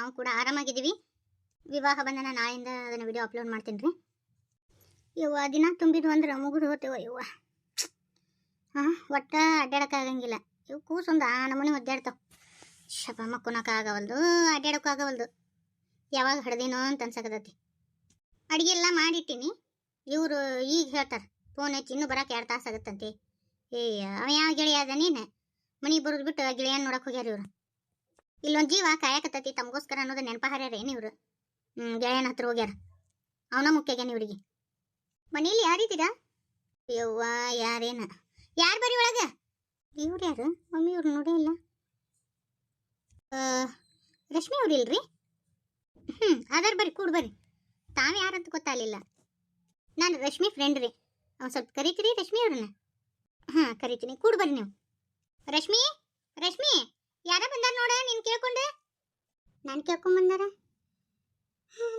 ನಾವು ಕೂಡ ಆರಾಮಾಗಿದ್ದೀವಿ. ವಿವಾಹ ಬಂಧನ ನಾಳೆಯಿಂದ ಅದನ್ನು ವಿಡಿಯೋ ಅಪ್ಲೋಡ್ ಮಾಡ್ತೀನಿ ರೀ. ಇವ್ವ ದಿನ ತುಂಬಿದ್ವು ಅಂದ್ರೆ ಮುಗಿದು ಹೋಗ್ತೇವ ಇವ್ವ. ಒಟ್ಟ ಅಡ್ಡಾಡೋಕ್ಕಾಗಂಗಿಲ್ಲ. ಇವು ಕೂಸೊಂದು ನಮೂನಿ ಒದ್ದಾಡ್ತಾವ. ಶಪ ಮಕ್ಕೊಳಕ್ಕಾಗವಲ್ದು, ಅಡ್ಡಾಡೋಕ್ಕಾಗವಲ್ದು. ಯಾವಾಗ ಹಡ್ದೇನೋ ಅಂತ ಅನ್ಸಕತ್ತೈತಿ. ಅಡುಗೆ ಎಲ್ಲ ಮಾಡಿಟ್ಟಿನಿ. ಇವರು ಈಗ ಹೇಳ್ತಾರೆ ಫೋನ್ ಹಚ್ಚಿ ಇನ್ನೂ ಬರೋಕೆ 2 ತಾಸು ಆಗುತ್ತಂತೆ. ಅವ ಯಾವ ಗೆಳೆಯ ಅದ ನೀನು ಮನೆಗೆ ಬರೋದು ಬಿಟ್ಟು ಗೆಳೆಯನ್ ನೋಡಕ್ಕೆ ಹೋಗ್ಯಾರ ಇವರು. ಇಲ್ಲೊಂದು ಜೀವ ಕಾಯಕತ್ತೈತಿ ತಮಗೋಸ್ಕರ ಅನ್ನೋದು ನೆನಪ ಹಾರ್ಯಾರೇನು ಇವರು. ಗೆಳೆಯನ ಹತ್ರ ಹೋಗ್ಯಾರ. ಅವನ ಮುಖ್ಯಾಗ್ಯಾನ ಇವ್ರಿಗೆ. ಮನೇಲಿ ಯಾರಿದ್ದೀರಾ? ಯವ್ವ ಯಾರೇನ ಯಾರು ಬರ್ರಿ ಒಳಗೆ. ಇವ್ರು ಯಾರು? ಮಮ್ಮಿ ಇವ್ರು ನೋಡೇ ಇಲ್ಲ. ರಶ್ಮಿ ಅವ್ರು ಇಲ್ರಿ? ಅದಾರ ಬರ್ರಿ ಕೂಡ ಬರ್ರಿ. ತಾವು ಯಾರಂತ ಗೊತ್ತಾಗಲಿಲ್ಲ. ನಾನು ರಶ್ಮಿ ಫ್ರೆಂಡ್ ರೀ. ಅವ್ನು ಸ್ವಲ್ಪ ಕರಿತೀರಿ ರಶ್ಮಿ ಅವ್ರನ್ನ? ಕರಿತೀನಿ, ಕೂಡ ಬರ್ರಿ ನೀವು. ರಶ್ಮಿ ರಶ್ಮಿ ಯಾರ ಬಂದಾರ ನೋಡ ನೀನು ಕೇಳ್ಕೊಂಡೆ. ನಾನು ಕೇಳ್ಕೊಂಬಂದಾರ?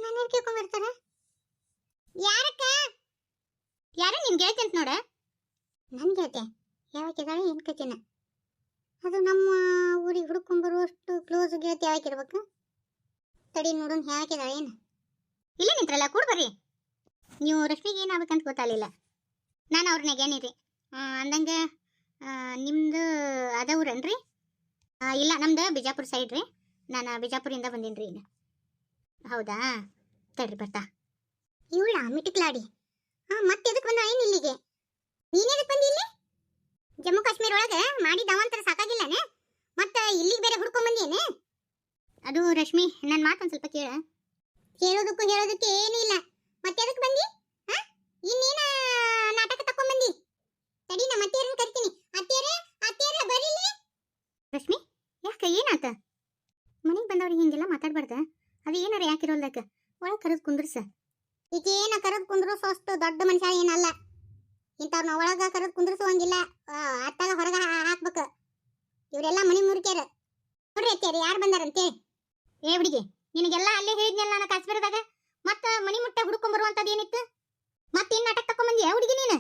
ನಾನು ಯಾರು ಕೇಳ್ಕೊಂಬರ್ತಾರ? ಯಾರಕ್ಕ? ಯಾರ ನಿನ್ ಗೆಳತಿ ಅಂತ ನೋಡ? ನನ್ನ ಗೆಳತಿ ಯಾವಾಕಿದಾಳೆ ಏನು ಕತಿನ? ಅದು ನಮ್ಮ ಊರಿಗೆ ಹುಡುಕೊಂಬರುವಷ್ಟು ಕ್ಲೋಸ್ ಗೆಳತಿ ಯಾವಾಗಿರ್ಬೇಕು? ತಡಿ ನೋಡೋಣ ಯಾವಾಕಿದಾಳೆ ಏನು. ಇಲ್ಲ ನಿಂತ್ರಲ್ಲ, ಕೂಡ ಬರ್ರಿ. ನೀವು ರಶ್ಮಿಗೆ ಏನಾಗಬೇಕಂತ ಗೊತ್ತಾಗಲಿಲ್ಲ. ನಾನು ಅವ್ರ ನೆಗೆನಿರಿ. ಅಂದಂಗೆ ನಿಮ್ಮದು ಅದ ಊರನ್ರಿ? ಇಲ್ಲ ನಮ್ದು ಬಿಜಾಪುರ ಸೈಡ್ ರೀ. ನಾನು ಬಿಜಾಪುರಿಂದ ಬಂದೀನಿ ರೀ. ಹೌದಾ, ತಡ್ರಿ ಬರ್ತಾ. ಇವಳ ಮಿಟಿಕ್ಲಾಡಿ. ಮತ್ತೆ ಎದಕ್ಕೆ ಬಂದ ಏನು ಇಲ್ಲಿಗೆ? ನೀನೆದಕ್ಕೆ ಬಂದಿ ಇಲ್ಲಿ? ಜಮ್ಮು ಕಾಶ್ಮೀರ ಒಳಗೆ ಮಾಡಿದ ಅವಂತರ ಸಾಕಾಗಿಲ್ಲನೆ? ಮತ್ತೆ ಇಲ್ಲಿಗೆ ಬೇರೆ ಹುಡ್ಕೊಂಬಂದಿಯೇನೆ? ಅದು ರಶ್ಮಿ, ನನ್ನ ಮಾತೊಂದು ಸ್ವಲ್ಪ ಕೇಳ. ಹೇಳೋದಕ್ಕೆ ಏನೂ ಇಲ್ಲ. ಮತ್ತೆ ಎದಕ್ಕೆ ಬಂದಿ? ಇನ್ನೇನ ನಾಟಕ ತಕೊಂಡ್ಬಂದಿ? ತಡಿ ನಾ ಅತ್ತೆಯರನ್ನ ಕರಿತೀನಿ. ಅತ್ತೆಯರ ಬರೀಲಿ. ರಶ್ಮಿ ಯಾಕೆ ಏನಾತ? ಮನೆಗೆ ಬಂದವ್ರಿಗೆ ಹಿಂಗೆಲ್ಲ ಮಾತಾಡ್ಬಾರ್ದ. ಅದು ಏನಾರ ಯಾಕಿರೋಲ್ದಕ್ಕೆ ಒಳಗೆ ಕರೆದು ಕುಂದ್ರಸ. ಈಗೇನ ಕರೆದು ಕುಂದ್ರಸೋ ಅಷ್ಟು ದೊಡ್ಡ ಮನುಷ್ಯ ಏನಲ್ಲ. ಇಂಥವ್ರನ್ನ ಒಳಗೆ ಕರೆದು ಕುಂದ್ರಸೋಂಗಿಲ್ಲ, ಅತ್ತಾಗ ಹೊರಗೆ ಹಾಕ್ಬೇಕು. ಇವರೆಲ್ಲ ಮನೆ ಮುರಿಕ್ಯಾರ. ನೋಡ್ರಿ ಅತ್ತೆಯರು ಯಾರು ಬಂದಾರಂತೇಳಿ. ಏ ಹುಡುಗಿ, ನಿನಗೆಲ್ಲ ಅಲ್ಲೇ ಹೇಳಿದ್ನಲ್ಲ ನಾನು ಕಾಶ್ಮೀರದಾಗ. ಮತ್ತೆ ಮನಿ ಮುಟ್ಟ ಹುಡ್ಕೊಂಬರುವಂಥದ್ದು ಏನಿತ್ತು? ಮತ್ತೆ ಇನ್ನು ನಾಟಕ ತಕೊಂಬಂದಿ ಹುಡುಗಿ ನೀನು?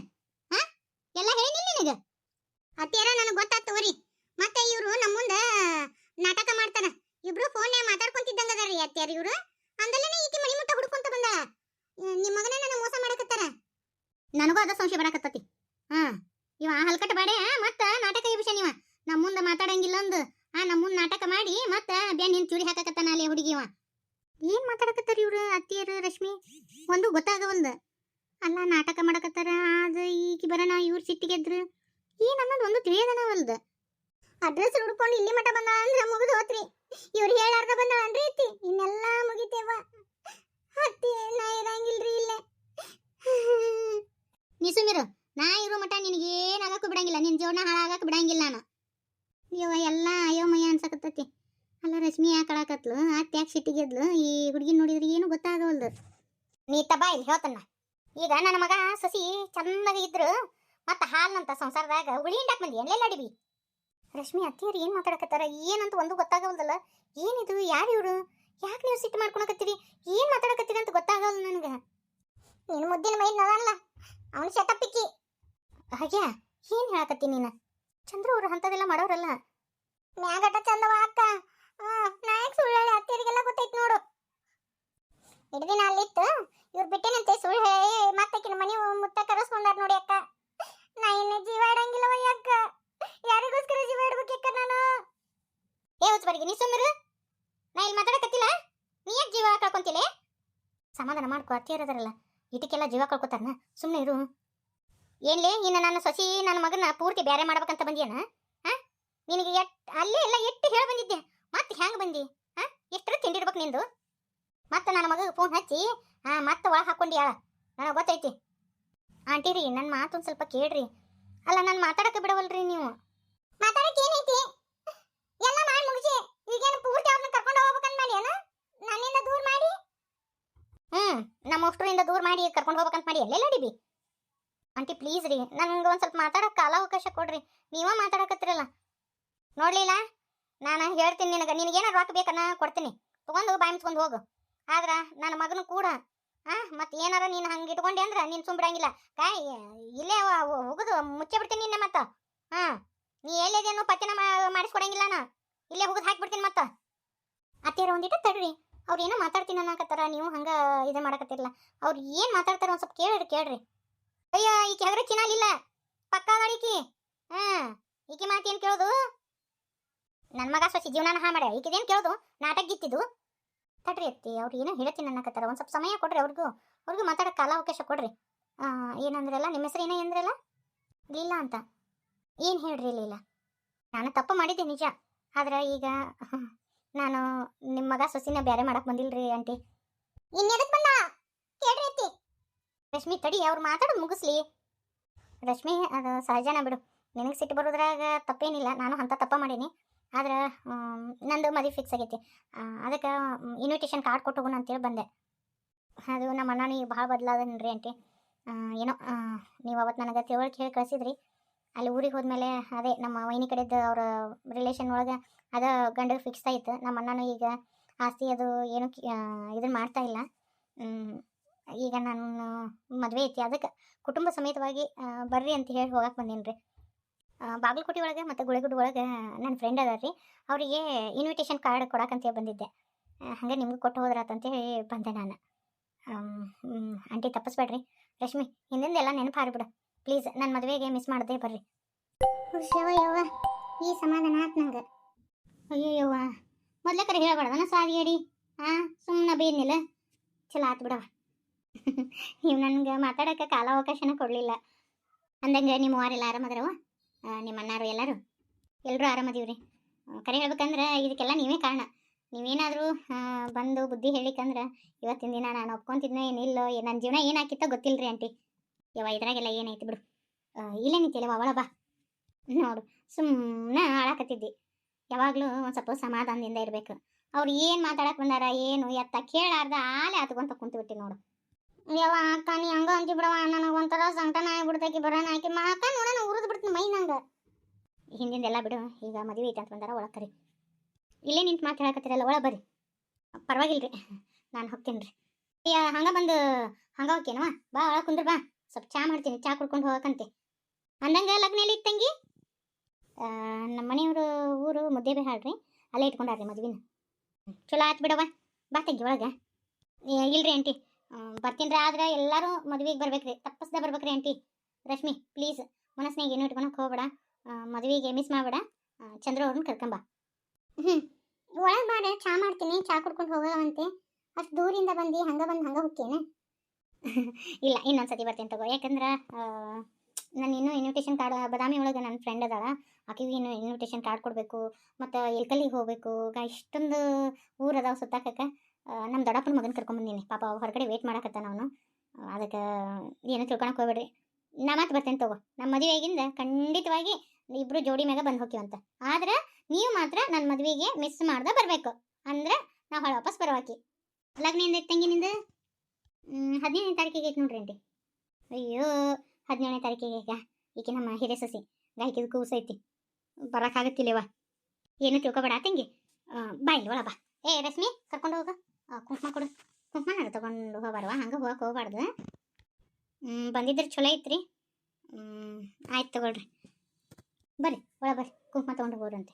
ಎಲ್ಲ ಹೇಳಿನಿಲ್ಲ ನಿನಗೆ? ಅತ್ತೆಯರ ನನಗೆ ಗೊತ್ತಾಗ್ತು ವರಿ. ಮತ್ತೆ ಇವರು ನಮ್ಮ ಮುಂದೆ ನಾಟಕ ಮಾಡ್ತಾರ. ಇಬ್ರು ಫೋನ್ಯಾಗ ಮಾತಾಡ್ಕೊಂತಿದ್ದಂಗ ಅದಾರಿ ಅತ್ತೆಯರು ಇವರು. ಅಂದಲೇನೆ ಈಕಿ ಮನಿ ಮುಟ್ಟ ಹುಡ್ಕೊಂತ ಬಂದಾಳ. ನಿಮ್ಮ ಮಗನ ನನ್ನ ಮೋಸ ಮಾಡಕತ್ತಾರ. ನನಗೂ ಅದ ಸಂಶಯ ಬರಕತ್ತತಿ. ಇವ ಹಲ್ಕಟ್ಟ ಬಾಡೆ ಮತ್ತೆ ನಾಟಕ ವಿಷಯ ನೀವ ನಮ್ಮ ಮುಂದೆ ಮಾತಾಡಂಗಿಲ್ಲ ಅಂದು ನಮ್ಮ ಮುಂದೆ ನಾಟಕ ಮಾಡಿ ಮತ್ತೆ ಬೇನ್ ನಿನ್ ಚೂರಿ ಹಾಕಕತ್ತಾನ ಅಲ್ಲಿ ಹುಡುಗಿ. ಇವ ಏನ್ ಮಾತಾಡಕತ್ತಾರ ಇವ್ರು ಅತ್ತಿಯರು ರಶ್ಮಿ? ಒಂದು ಗೊತ್ತಾಗವಲ್ದು. ಅಲ್ಲ ನಾಟಕ ಮಾಡಕತ್ತಾರ, ಅದು ಈಕಿ ಬರೋಣ ಇವ್ರು ಸಿಟ್ಟಿಗೆದ್ರು ಏನ್ ಅನ್ನೋದು ಒಂದು ತಿಳಿಯದನವಲ್ದು. ಅಡ್ರೆಸ್ ಹುಡ್ಕೊಂಡು ಇಲ್ಲಿ ಮಠ ಬಂದ ಅಂದ್ರೆ ಮುಗಿದು ಹೋತ್ರಿ. ಇವ್ರು ಹೇಳಾರ್ದ ಬಂದಾಳನ್ರಿ ಅತ್ತಿ. ಇನ್ನೆಲ್ಲ ಮುಗಿತೇವ ಅತ್ತಿ. ನಾ ಇರಂಗಿಲ್ರಿ ಇಲ್ಲೇ. ನೀ ಸುಮಿರು, ನಾ ಇರೋ ಮಠ ನಿನಗೇನಾಗಕ್ಕೂ ಬಿಡಂಗಿಲ್ಲ. ನಿನ್ ಜೀವನ ಹಾಳಾಗಕ್ಕೆ ಬಿಡಂಗಿಲ್ಲ ನಾನು. ಇವ ಎಲ್ಲ ಅಯೋಮಯ ಅನ್ಸಕತ್ತತಿ. ಅಲ್ಲ ರಶ್ಮಿ ಯಾಕೆ ಅಳಾಕತ್ಲು? ಅತ್ತೆ ಯಾಕೆ ಸಿಟ್ಟಿಗೆದ್ಲು? ಈ ಹುಡುಗಿನ ನೋಡಿದ್ರೆ ಏನು ಗೊತ್ತಾಗವಲ್ದು. ನೀ ತಬಾ ಇಲ್ಲಿ ಹೇಳ್ತನ್ನ. ಈಗ ನನ್ನ ಮಗ ಸಸಿ ಚೆನ್ನಾಗಿ ಇದ್ರು ಮತ್ತೆ ಹಾಲ್ನಂತ ಸಂಸಾರದಾಗ ಹುಳಿ ಹಿಂಡಾಕ್ ಬಂದಿ ಎಲ್ಲೆಲ್ಲ ಅಡಿಬಿ? ರಶ್ಮಿ ಅತ್ತಿಯರು ಏನು ಮಾತಾಡಕತ್ತಾರ ಏನಂತ ಒಂದು ಗೊತ್ತಾಗವಲ್ದಲ್ಲ. ಏನಿದು? ಯಾರು ಇವರು? ಯಾಕೆ ನೀವು ಸಿಟ್ಟು ಮಾಡ್ಕೊಳಕತ್ತೀರಿ? ಏನು ಮಾತಾಡಕತ್ತೀರಿ ಅಂತ ಗೊತ್ತಾಗವಲ್ಲ ನನಗೆ. ನೀನು ಮುದ್ದಿನ ಮೈದ್ ನದಲ್ಲ ಅವನು ಶತಪಿಕ್ಕಿ. ಹಾಗೆ ಏನು ಹೇಳಕತ್ತೀನಿ ನೀನು? ಚಂದ್ರ ಅವರು ಅಂಥದೆಲ್ಲ ಮಾಡೋರಲ್ಲ. ಮ್ಯಾಗಟ ಚಂದವ ಅಕ್ಕ. ನಾ ಯಾಕೆ ಸುಳ್ಳು ಹೇಳಿ? ಅತ್ತಿಯರಿಗೆಲ್ಲ ಗೊತ್ತೈತಿ ನೋಡು. ಹಿಡ್ದಿನ ಅಲ್ಲಿತ್ತು ಇವ್ರು ಬಿಟ್ಟೇನಂತೆ ಸುಳ್ಳು ಹೇಳಿ ಮತ್ತಕಿನ ಮನೆ ಮುಟ್ಟ ಕರೆಸ್ಕೊಂಡಾರ ನೋಡಿ ಅಕ್ಕ. ನಾ ಇನ್ನು ಜೀವ ಇಡಂಗಿಲ್ಲವ ಅಕ್ಕ. ಯಾರಿಗೋಸ್ಕರ ಜೀವ ಇಡ್ಬೇಕಕ್ಕ ನಾನು? ಏ ಹುಚ್ಚಬರಿಗೆ ನೀ ಸುಮ್ಮಿರು. ನಾ ಇಲ್ಲಿ ಮಾತಾಡಕತ್ತಿಲ್ಲ. ನೀ ಯಾಕೆ ಜೀವ ಕಳ್ಕೊಂತಿಲ್ಲ? ಸಮಾಧಾನ ಮಾಡ್ಕೊ. ಅತ್ತಿಯರದಾರಲ್ಲ ಇದಕ್ಕೆಲ್ಲ ಜೀವ ಕಳ್ಕೊತಾರನ? ಸುಮ್ಮನೆ ಇರು. ಏನ್ಲೇ ಇನ್ನು ನನ್ನ ಸೊಸಿ ನನ್ನ ಮಗನ ಪೂರ್ತಿ ಬೇರೆ ಮಾಡ್ಬೇಕಂತ ಬಂದಿಯನ? ನಿನಗೆ ಅಲ್ಲೇ ಎಲ್ಲ ಎಟ್ಟು ಹೇಳಿ ಬಂದಿದ್ದೆ. ಮತ್ತೆ ಹೆಂಗೆ ಬಂದಿ? ಎಷ್ಟರ ತಿಂಡಿಡ್ಬೇಕು ನಿಂದು? ಮತ್ತೆ ನನ್ನ ಮಗ ಫೋನ್ ಹಚ್ಚಿ ಮತ್ತೆ ಒಳಗೆ ಹಾಕ್ಕೊಂಡಿಯಾಳ. ನನಗೆ ಗೊತ್ತೈತಿ. ಆಂಟಿರಿ ನನ್ನ ಮಾತೊಂದು ಸ್ವಲ್ಪ ಕೇಳ್ರಿ. ಅಲ್ಲ ನಾನು ಮಾತಾಡಕ್ಕೆ ಬಿಡವಲ್ರಿ ನೀವು. ಮಾತಾಡಕ್ಕೆ ಏನೈತಿ? ಎಲ್ಲ ಮಾಡಿ ಮುಗಿಸಿ ಈಗೇನು ಪೂರ್ತಿ ಅವ್ರನ್ನ ಕರ್ಕೊಂಡು ಹೋಗ್ಬೇಕಂತ ಮಾಡಿ ಏನು? ನನ್ನಿಂದ ದೂರ ಮಾಡಿ ನಮ್ಮ ಅಷ್ಟರಿಂದ ದೂರ ಮಾಡಿ ಕರ್ಕೊಂಡು ಹೋಗ್ಬೇಕಂತ ಮಾಡಿ ಎಲ್ಲೆಲ್ಲ ಅಡಿಬಿ? ಆಂಟಿ ಪ್ಲೀಸ್ ರೀ, ನನಗೆ ಒಂದು ಸ್ವಲ್ಪ ಮಾತಾಡಕ್ಕೆ ಕಾಲಾವಕಾಶ ಕೊಡ್ರಿ. ನೀವ ಮಾತಾಡಕತ್ತಿರಲ್ಲ. ನೋಡ್ಲಿಲ್ಲ, ನಾನು ಹೇಳ್ತೀನಿ ನಿನಗೆ. ನಿನಗೇನಾರು ರೊಕ್ಕ ಬೇಕನ್ನ ಕೊಡ್ತೀನಿ, ತೊಗೊಂಡು ಬಾಯಿ ಮುಚ್ಕೊಂಡು ಹೋಗು. ಆದ್ರೆ ನನ್ನ ಮಗನು ಕೂಡ ಮತ್ತೆ ಏನಾರ ನೀನು ಹಂಗೆ ಇಟ್ಕೊಂಡೆ ಅಂದ್ರೆ ನೀನು ಸುಂಬಿಡಂಗಿಲ್ಲ. ಇಲ್ಲೇ ಹೋಗುದು ಮುಚ್ಚೆ ಬಿಡ್ತೀನಿ ನಿನ್ನೆ. ಮತ್ತೆ ನೀ ಎಲ್ಲಿದೇನು ಪತ್ತಿನ ಮಾಡಿಸ್ಕೊಡಂಗಿಲ್ಲ. ನಾ ಇಲ್ಲೇ ಹೋಗುದು ಹಾಕಿಬಿಡ್ತೀನಿ. ಮತ್ತೆ ಅತ್ತಿಯರ ಒಂದಿಟ್ಟು ತಡ್ರಿ. ಅವ್ರು ಏನೋ ಮಾತಾಡ್ತೀನಿ ಅನ್ನಕತ್ತಾರ, ನೀವು ಹಂಗೆ ಇದು ಮಾಡಕತ್ತಿರಲ್ಲ. ಅವ್ರು ಏನು ಮಾತಾಡ್ತಾರ ಒಂದು ಸ್ವಲ್ಪ ಕೇಳ್ರಿ. ಅಯ್ಯ ಈಕೆ ಹೆಗರ ಚಿನಾಲಿಲ್ಲ, ಪಕ್ಕ ಅದಾಳಿಕಿ. ಹಾಂ, ಈಕೆ ಮಾತೇನು ಕೇಳೋದು? ನನ್ನ ಮಗ ಸೊಸಿ ಜೀವನಾನ ಹಾ ಮಾಡ್ಯ, ಈಕೆದೇನು ಕೇಳೋದು? ನಾಟಕ ಗಿತ್ತಿದ್ದು. ತಡ್ರಿ ಅತ್ತಿ, ಅವ್ರು ಏನೋ ಹೇಳ್ತೀನಿ ಅನ್ನಕತ್ತಾರ, ಒಂದು ಸ್ವಲ್ಪ ಸಮಯ ಕೊಡ್ರಿ ಅವ್ರಿಗೂ ಮಾತಾಡೋಕೆ ಕಾಲಾವಕಾಶ ಕೊಡ್ರಿ. ಏನಂದ್ರಲ್ಲ, ನಿಮ್ಮ ಹೆಸರು ಏನೋ ಅಂದ್ರಲ್ಲ? ಲೀಲಾ ಅಂತ. ಏನು ಹೇಳ್ರಿ ಲೀಲಾ? ನಾನು ತಪ್ಪು ಮಾಡಿದ್ದೆ ನಿಜ, ಆದ್ರೆ ಈಗ ನಾನು ನಿಮ್ಮ ಮಗ ಸೊಸಿನ ಬೇರೆ ಮಾಡಕ್ಕೆ ಬಂದಿಲ್ರಿ ಆಂಟಿ. ಇನ್ನೆದಕ್ಕೆ ಬಂದ ಕೇಳ್ರಿ ಅತ್ತಿ. ರಶ್ಮಿ ತಡಿ, ಅವ್ರು ಮಾತಾಡೋದು ಮುಗಿಸ್ಲಿ. ರಶ್ಮಿ, ಅದು ಸಹಜನ ಬಿಡು, ನಿನಗೆ ಸಿಟ್ಟು ಬರೋದ್ರಾಗ ತಪ್ಪೇನಿಲ್ಲ. ನಾನು ಅಂಥ ತಪ್ಪ ಮಾಡೀನಿ, ಆದ್ರೆ ನಂದು ಮದುವೆ ಫಿಕ್ಸ್ ಆಗೈತಿ. ಅದಕ್ಕೆ ಇನ್ವಿಟೇಷನ್ ಕಾರ್ಡ್ ಕೊಟ್ಟು ಹೋಗೋಣ ಅಂತೇಳಿ ಬಂದೆ. ಅದು ನಮ್ಮ ಅಣ್ಣ ನೀವು ಭಾಳ ಬದಲಾದನ್ರಿ ಆಂಟಿ. ಏನೋ ನೀವು ಅವತ್ತು ನನಗೆ ತಿಳುವಳಿಕೆ ಹೇಳಿ ಕಳಿಸಿದ್ರಿ. ಅಲ್ಲಿ ಊರಿಗೆ ಹೋದ್ಮೇಲೆ ಅದೇ ನಮ್ಮ ವೈನಿ ಕಡೆದು ಅವರ ರಿಲೇಷನ್ ಒಳಗೆ ಅದ ಗಂಡು ಫಿಕ್ಸ್ ಆಯಿತು. ನಮ್ಮ ಅಣ್ಣನೂ ಈಗ ಆಸ್ತಿ ಅದು ಏನು ಇದನ್ನು ಮಾಡ್ತಾ ಇಲ್ಲ. ಈಗ ನಾನು ಮದುವೆ ಐತಿ, ಅದಕ್ಕೆ ಕುಟುಂಬ ಸಮೇತವಾಗಿ ಬರ್ರಿ ಅಂತ ಹೇಳಿ ಹೋಗಕ್ಕೆ ಬಂದೀನಿ ರೀ. ಬಾಗಲಕೋಟೆ ಒಳಗೆ ಮತ್ತು ಗುಳೆಗುಡ್ಡ ಒಳಗೆ ನನ್ನ ಫ್ರೆಂಡ್ ಅದಾರ ರೀ, ಅವರಿಗೆ ಇನ್ವಿಟೇಷನ್ ಕಾರ್ಡ್ ಕೊಡಕ್ಕಂತೇಳಿ ಬಂದಿದ್ದೆ. ಹಾಗೆ ನಿಮಗೂ ಕೊಟ್ಟು ಹೋದ್ರಾತಂತೇಳಿ ಬಂದೆ ನಾನು. ಆಂಟಿ ತಪ್ಪಿಸ್ಬೇಡ್ರಿ. ರಶ್ಮಿ, ಹಿಂದಿಂದೆಲ್ಲ ನೆನಪು ಹಾರಿಬಿಡು ಪ್ಲೀಸ್. ನನ್ನ ಮದುವೆಗೆ ಮಿಸ್ ಮಾಡದೆ ಬರ್ರಿ. ಯವ್ವ, ಈ ಸಮಾಧಾನ ಆಯ್ತು ನಂಗೆ. ಅಯ್ಯವ್ವ, ಮೊದಲೇ ಕರೆ ಹೇಳ್ಬೇಡ ನನ್ನ ಸಾರಿ ಹೇಳಿ. ಸುಮ್ಮನೆ ಬೇನಿಲ್ಲ, ಚಲೋ ಆತು ಬಿಡವ. ನೀವು ನನಗೆ ಮಾತಾಡೋಕೆ ಕಾಲಾವಕಾಶನ ಕೊಡಲಿಲ್ಲ ಅಂದಂಗೆ. ನಿಮ್ಮ ವಾರೆಲ್ಲ ಆರಾಮದಾರವ? ನಿಮ್ಮ ಅಣ್ಣಾರು ಎಲ್ಲರೂ ಆರಾಮದೀವ್ರಿ. ಕರೆ ಹೇಳ್ಬೇಕಂದ್ರೆ ಇದಕ್ಕೆಲ್ಲ ನೀವೇ ಕಾರಣ. ನೀವೇನಾದರೂ ಬಂದು ಬುದ್ಧಿ ಹೇಳಿಕಂದ್ರೆ ಇವತ್ತಿನ ದಿನ ನಾನು ಒಪ್ಕೊಂತಿದ್ನೋ ಏನಿಲ್ಲೋ, ನನ್ನ ಜೀವನ ಏನಾಕಿತ್ತೋ ಗೊತ್ತಿಲ್ಲ ರೀ ಆಂಟಿ. ಯವ್ವ, ಇದ್ರಾಗೆಲ್ಲ ಏನೈತಿ ಬಿಡು. ಇಲ್ಲೇನಿತ್ತಿಲ್ಲವ, ಅವಳ ಬಾ ನೋಡು. ಸುಮ್ಮನೆ ಹಾಳಾಕತ್ತಿದ್ದಿ. ಯಾವಾಗಲೂ ಒಂದು ಸ್ವಲ್ಪ ಸಮಾಧಾನದಿಂದ ಇರಬೇಕು. ಅವ್ರು ಏನು ಮಾತಾಡಕ್ಕೆ ಬಂದಾರ ಏನು ಎತ್ತ ಕೇಳಾರ್ದ ಆಲೆ ಹತ್ಕೊಂತ ಕುಂತು ನೋಡು. ಯವ್ವ ಅಕ್ಕ, ನೀ ಹಂಗ ಅಂತಿ ಬಿಡವ, ನನಗೆ ಒಂಥರ ಸಂಕಟನ ಆಗ್ಬಿಡ್ತಾಕಿ. ಬರೋಣ ಆಕಿ ಮಾಕ ನೋಡೋಣ, ಉರಿದು ಬಿಡ್ತೀನಿ ಮೈ ನಂಗೆ. ಹಿಂದಿಂದೆಲ್ಲ ಬಿಡು, ಈಗ ಮದುವೆ ಐತೆ ಅಂತ ಬಂದಾರ, ಒಳಗೆ ಕರಿ. ಇಲ್ಲೇ ನಿಂತು ಮಾತು ಹೇಳಕತ್ತಿರಲ್ಲ, ಒಳಗೆ ಬರ್ರಿ. ಪರವಾಗಿಲ್ಲ ರೀ, ನಾನು ಹೋಗ್ತೀನಿ ರೀ. ಅಯ್ಯ, ಹಂಗೆ ಬಂದು ಹಂಗೆ ಹೋಗ್ತೇನವ? ಬಾ ಒಳಗೆ ಕುಂದ್ರ, ಬಾ ಸ್ವಲ್ಪ ಚಾ ಮಾಡ್ತೀನಿ, ಚಾ ಕುಡ್ಕೊಂಡು ಹೋಗಕ್ಕಂತೆ. ಅಂದಂಗೆ ಲಗ್ನ ಎಲ್ಲಿ ತಂಗಿ? ನಮ್ಮ ಮನೆಯವರು ಊರು ಮುದ್ದೇಬಿಹಾಳ್ ರೀ, ಅಲ್ಲೇ ಇಟ್ಕೊಂಡಾರ್ರಿ ಮದುವಿನ. ಚಲೋ ಆಯ್ತು ಬಿಡವ, ಬಾ ತಂಗಿ ಒಳಗೆ. ಇಲ್ರಿ ಆಂಟಿ, ಬರ್ತೀನಿ ರೀ, ಆದ್ರೆ ಎಲ್ಲರೂ ಮದುವೆಗೆ ಬರ್ಬೇಕ್ರಿ, ತಪ್ಪಸ್ದೆ ಬರ್ಬೇಕ್ರಿ ಆಂಟಿ. ರಶ್ಮಿ ಪ್ಲೀಸ್, ಮನಸ್ಸಿನಾಗ ಏನು ಇಟ್ಕೊಳಕ್ಕೆ ಹೋಗ್ಬೇಡ, ಮದುವೆಗೆ ಮಿಸ್ ಮಾಡಬೇಡ. ಚಂದ್ರ ಅವ್ರನ್ನ ಕರ್ಕೊಂಬ. ಒಳಗೆ ಬಾರೆ, ಚಾ ಮಾಡ್ತೀನಿ, ಚಾ ಕುಡ್ಕೊಂಡು ಹೋಗೋವಂತೆ. ಅಷ್ಟು ದೂರಿಂದ ಬಂದು ಹಂಗೆ ಹೋಗ್ತೇನೆ. ಇಲ್ಲ, ಇನ್ನೊಂದ್ಸತಿ ಬರ್ತೀನಿ ತಗೋ. ಯಾಕಂದ್ರೆ ನಾನು ಇನ್ನೂ ಇನ್ವಿಟೇಷನ್ ಕಾರ್ಡ್ ಬದಾಮಿ ಒಳಗೆ ನನ್ನ ಫ್ರೆಂಡ್ ಅದಾಳ, ಆಕೆಗೆ ಇನ್ನೂ ಇನ್ವಿಟೇಷನ್ ಕಾರ್ಡ್ ಕೊಡಬೇಕು. ಮತ್ತು ಎಲ್ಕಲ್ಲಿಗೆ ಹೋಗಬೇಕು. ಇಷ್ಟೊಂದು ಊರು ಅದಾವ ಸುತ್ತಾಕಕ್ಕೆ. ನಮ್ಮ ದೊಡ್ಡಪ್ಪನ ಮಗನ ಕರ್ಕೊಂಬಂದೀನಿ, ಪಾಪ ಹೊರಗಡೆ ವೇಟ್ ಮಾಡಕತ್ತಾನ ಅವನು. ಅದಕ್ಕೆ ಏನೂ ತಿಳ್ಕೊಳಕ್ಕೆ ಹೋಗ್ಬೇಡ್ರಿ, ನಾ ಮತ್ತೆ ಬರ್ತೇನೆ ತಗೋ. ನಮ್ಮ ಮದುವೆಗಿಂದ ಖಂಡಿತವಾಗಿ ಇಬ್ಬರು ಜೋಡಿ ಮ್ಯಾಗ ಬಂದು ಹೋಗ್ತೀವಂತ. ಆದ್ರೆ ನೀವು ಮಾತ್ರ ನನ್ನ ಮದುವೆಗೆ ಮಿಸ್ ಮಾಡ್ದೆ ಬರಬೇಕು, ಅಂದ್ರೆ ನಾವು ಹೊಳ ವಾಪಸ್ ಬರೋವಾಕಿ. ಲಗ್ನಿಂದ ತಂಗಿನಿಂದ 17ನೇ ತಾರೀಕಿಗೆ ಐತೆ ನೋಡ್ರಿ ಆಂಟಿ. ಅಯ್ಯೋ, 17ನೇ ತಾರೀಕಿಗೆ ಈಗ ಈಕೆ ನಮ್ಮ ಹಿರಿಯ ಸಸಿ ಗಾಯಕಿದ ಕೂಸೈತಿ, ಬರೋಕ್ಕಾಗತ್ತಿಲ್ಲವ. ಏನು ತಿಳ್ಕೊಬೇಡ ತಂಗಿ. ಬಾ ಇಲ್ಲಿ ಒಳ ಬಾ. ರಶ್ಮಿ ಕರ್ಕೊಂಡು ಹೋಗ, ಕುಂಕುಮ ಕೊಡು. ಕುಂಕುಮನಾರ ತೊಗೊಂಡು ಹೋಗ್ಬಾರವ, ಹಂಗೆ ಹೋಗಕ್ಕೆ ಹೋಗ್ಬಾರ್ದು. ಬಂದಿದ್ರೆ ಚಲೋ ಐತ್ರಿ. ಆಯ್ತು ತಗೊಳ್ರಿ, ಬರ್ರಿ ಒಳ ಬರ್ರಿ, ಕುಂಕುಮ ತೊಗೊಂಡು ಹೋಗ್ರಂತೆ.